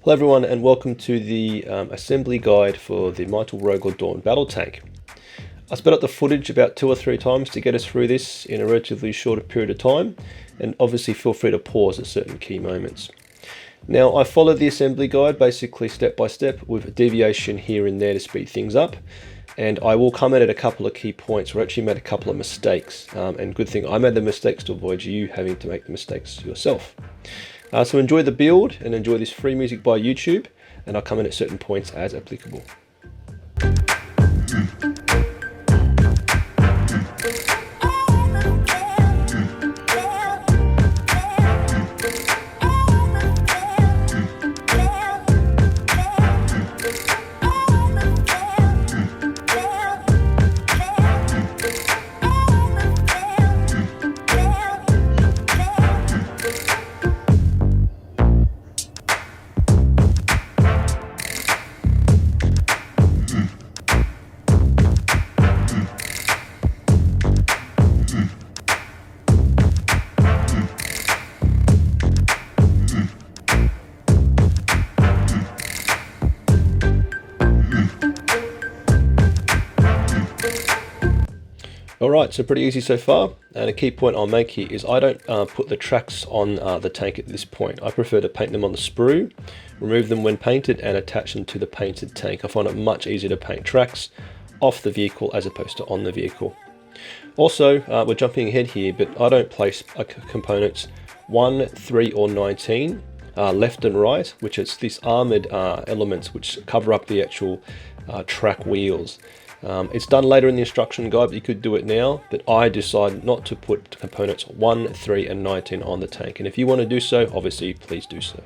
Hello everyone and welcome to the assembly guide for the Rogal Dorn Battle Tank. I sped up the footage about 2 or 3 times to get us through this in a relatively short period of time, and obviously feel free to pause at certain key moments. Now, I followed the assembly guide basically step by step with a deviation here and there to speed things up, and I will comment at a couple of key points where I actually made a couple of mistakes, and good thing I made the mistakes to avoid you having to make the mistakes yourself. So enjoy the build and enjoy this free music by YouTube, and I'll come in at certain points as applicable. Alright, so pretty easy so far, and a key point I'll make here is I don't put the tracks on the tank at this point. I prefer to paint them on the sprue, remove them when painted, and attach them to the painted tank. I find it much easier to paint tracks off the vehicle as opposed to on the vehicle. Also, we're jumping ahead here, but I don't place components 1, 3 or 19 left and right, which is these armoured elements which cover up the actual track wheels. It's done later in the instruction guide, but you could do it now, but I decided not to put components 1, 3 and 19 on the tank, and if you want to do so, obviously please do so.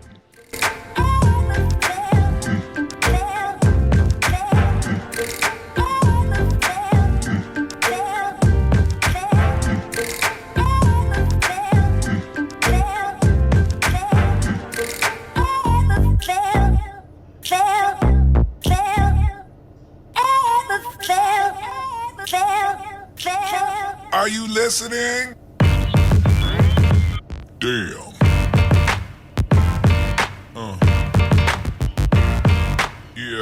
Are you listening? Damn. Yeah.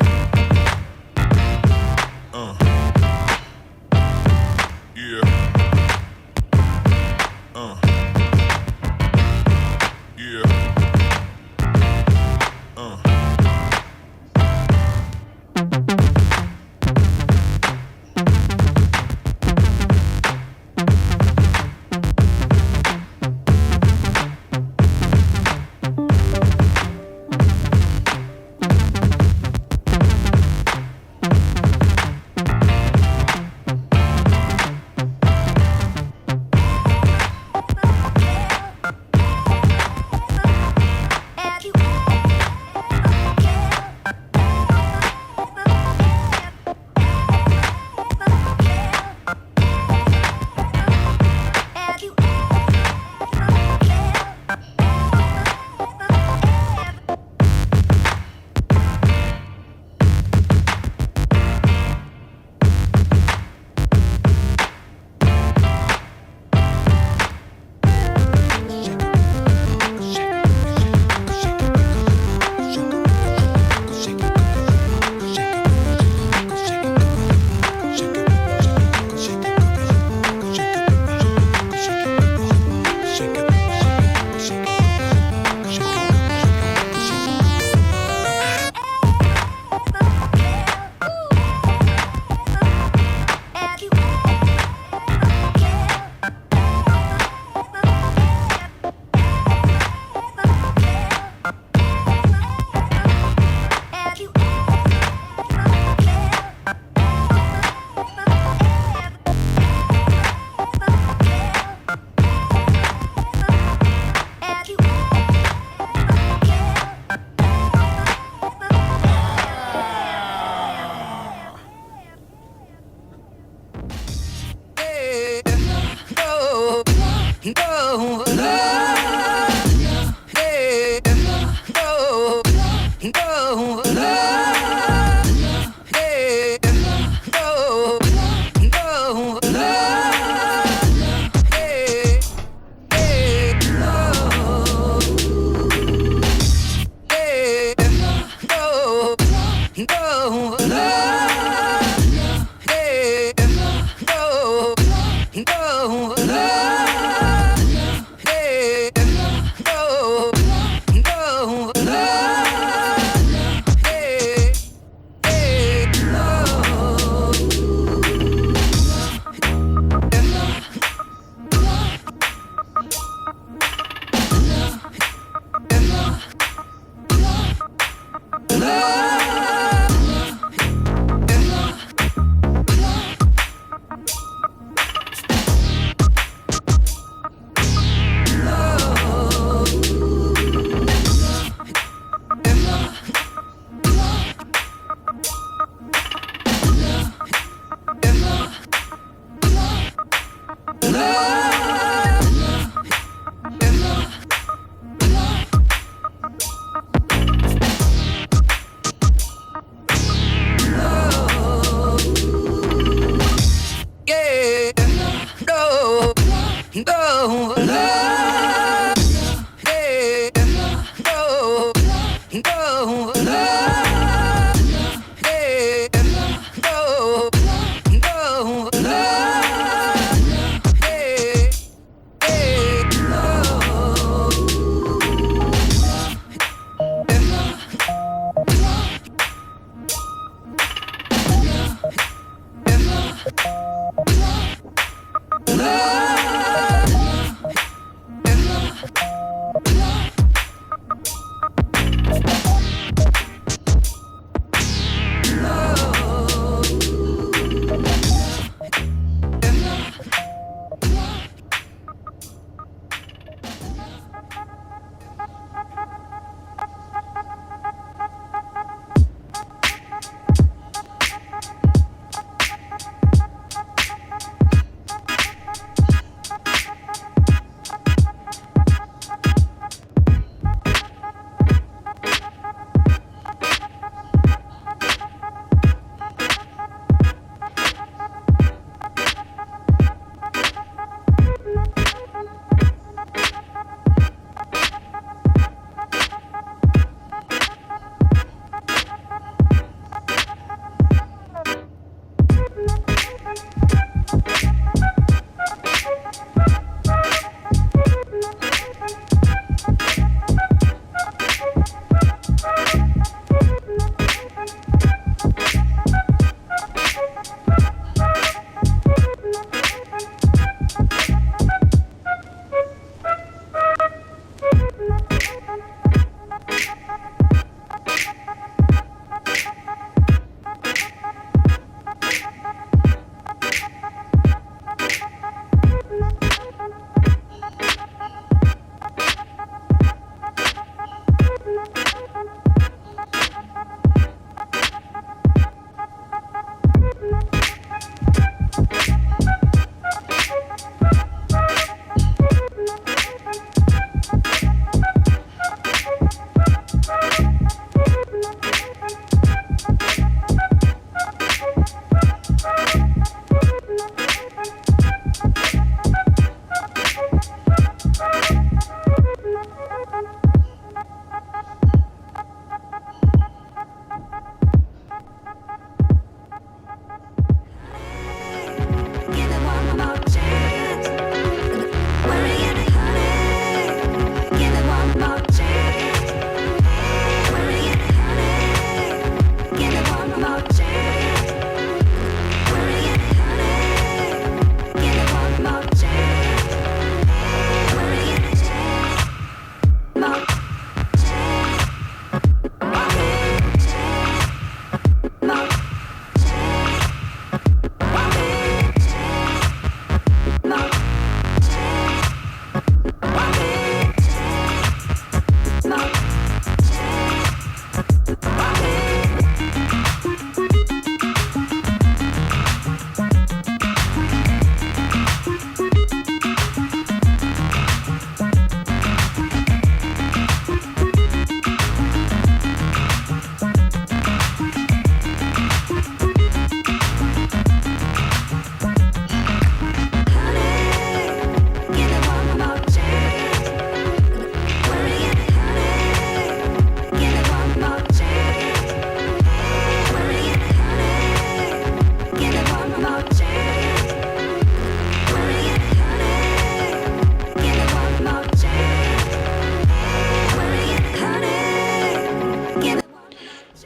Yeah. Yeah.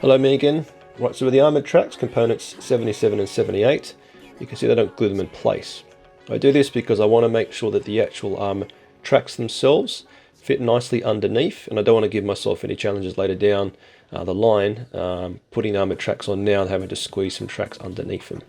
Hello, me again. Right, so with the armoured tracks, components 77 and 78, you can see they don't glue them in place. I do this because I want to make sure that the actual tracks themselves fit nicely underneath, and I don't want to give myself any challenges later down the line, putting armoured tracks on now and having to squeeze some tracks underneath them.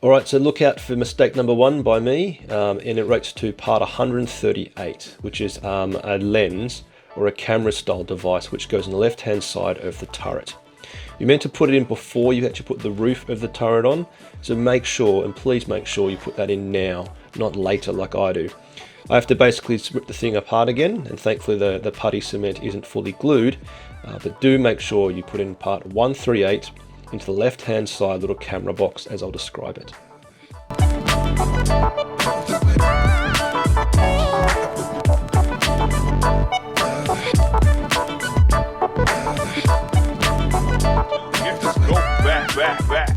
Alright, so look out for mistake number 1 by me, and it rates to part 138, which is a lens or a camera style device which goes on the left hand side of the turret. You're meant to put it in before you actually put the roof of the turret on, so make sure, and please make sure, you put that in now, not later like I do. I have to basically rip the thing apart again, and thankfully the putty cement isn't fully glued, but do make sure you put in part 138 into the left hand side little camera box as I'll describe it. Let's go back.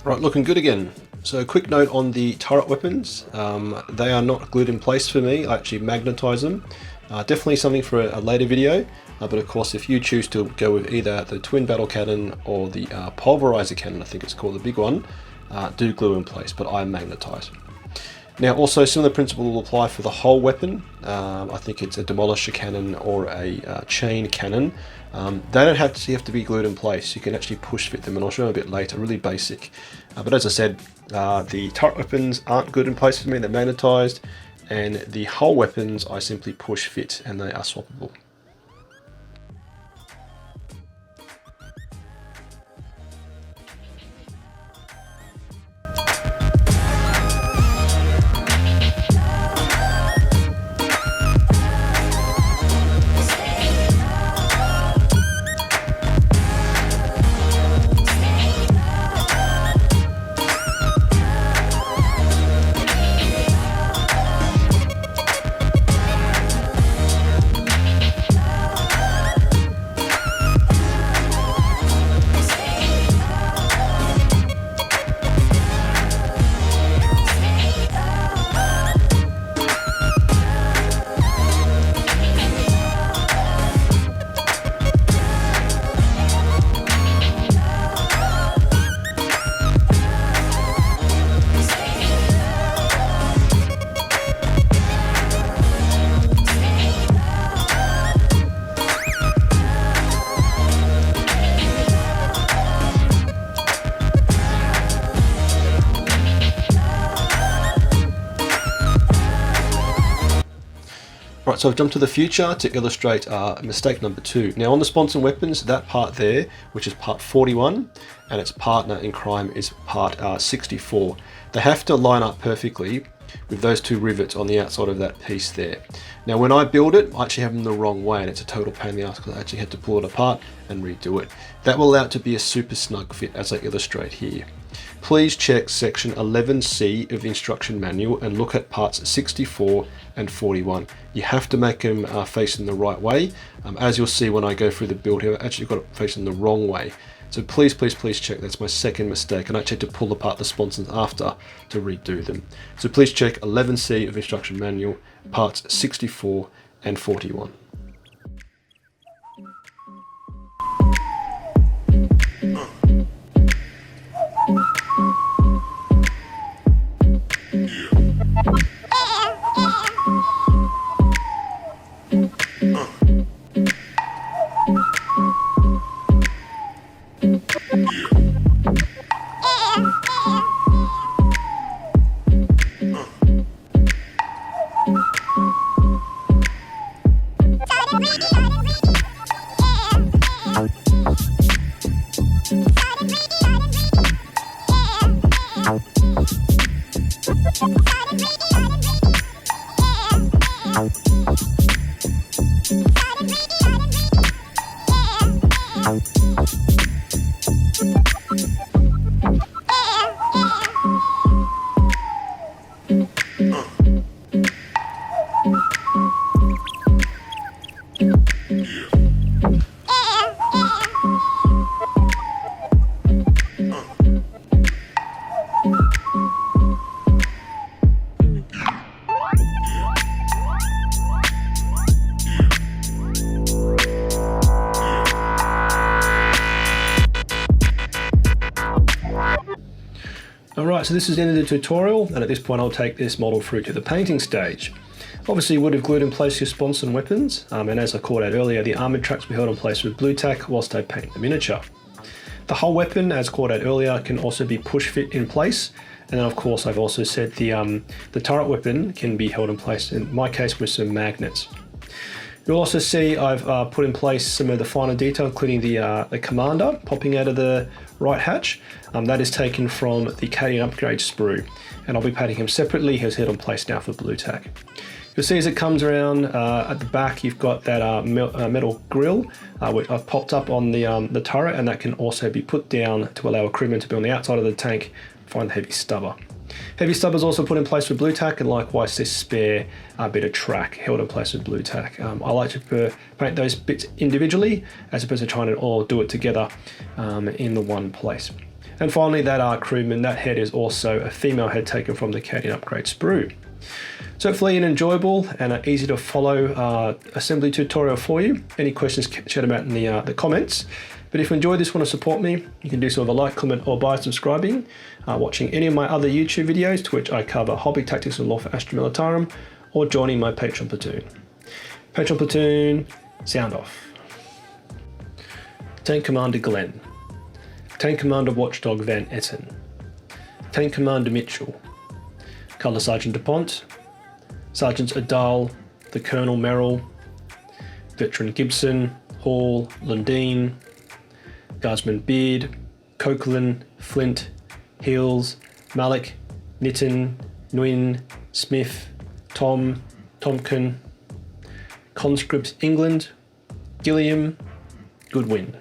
Right, looking good again. So a quick note on the turret weapons. They are not glued in place for me. I actually magnetize them. Definitely something for a later video, but of course if you choose to go with either the twin battle cannon or the pulverizer cannon, I think it's called, the big one, do glue in place, but I magnetize. Now also similar principle will apply for the whole weapon. I think it's a demolisher cannon or a chain cannon. They don't have to be glued in place. You can actually push fit them, and I'll show them a bit later, really basic. But as I said, the turret weapons aren't glued in place for me, they're magnetized, and the hull weapons I simply push fit and they are swappable. Alright, so I've jumped to the future to illustrate mistake number 2. Now on the Sponson weapons, that part there, which is part 41, and its partner in crime is part 64. They have to line up perfectly with those 2 rivets on the outside of that piece there. Now when I build it, I actually have them the wrong way, and it's a total pain in the ass because I actually had to pull it apart and redo it. That will allow it to be a super snug fit as I illustrate here. Please check section 11C of the instruction manual and look at parts 64 and 41. You have to make them facing the right way. As you'll see when I go through the build here, I actually got it facing the wrong way. So please check. That's my second mistake, and I actually had to pull apart the sponsons after to redo them. So please check 11C of instruction manual, parts 64 and 41. Alright, so this is the end of the tutorial, and at this point I'll take this model through to the painting stage. Obviously you would have glued in place your Sponson weapons, and as I called out earlier, the armoured tracks were held in place with blue tack whilst I paint the miniature. The whole weapon, as called out earlier, can also be push fit in place, and then of course I've also said the turret weapon can be held in place, in my case with some magnets. You'll also see I've put in place some of the finer detail, including the commander popping out of the right hatch. That is taken from the Cadian upgrade sprue, and I'll be painting him separately. He's held in place now for blue tack. You'll see as it comes around at the back, you've got that metal grill, which I've popped up on the turret, and that can also be put down to allow a crewman to be on the outside of the tank, find the heavy stubber. Heavy stubber is also put in place with blue tack, and likewise this spare bit of track held in place with blue tack. I like to paint those bits individually as opposed to trying to all do it together in the one place. And finally that crewman, that head is also a female head taken from the Cadian upgrade sprue. So hopefully an enjoyable and easy to follow assembly tutorial for you. Any questions, chat about in the comments. But if you enjoyed this, want to support me, you can do so with a like, comment, or by subscribing, watching any of my other YouTube videos to which I cover hobby tactics and lore for Astra Militarum, or joining my Patreon platoon. Patreon platoon, sound off. Tank Commander Glenn, Tank Commander Watchdog Van Etten, Tank Commander Mitchell, Colour Sergeant DuPont, Sergeants Adal, the Colonel Merrill, Veteran Gibson, Hall, Lundeen, Guardsman Beard, Coquelin, Flint, Hills, Malik, Nitton, Nguyen, Smith, Tom, Tompkin, Conscripts England, Gilliam, Goodwin.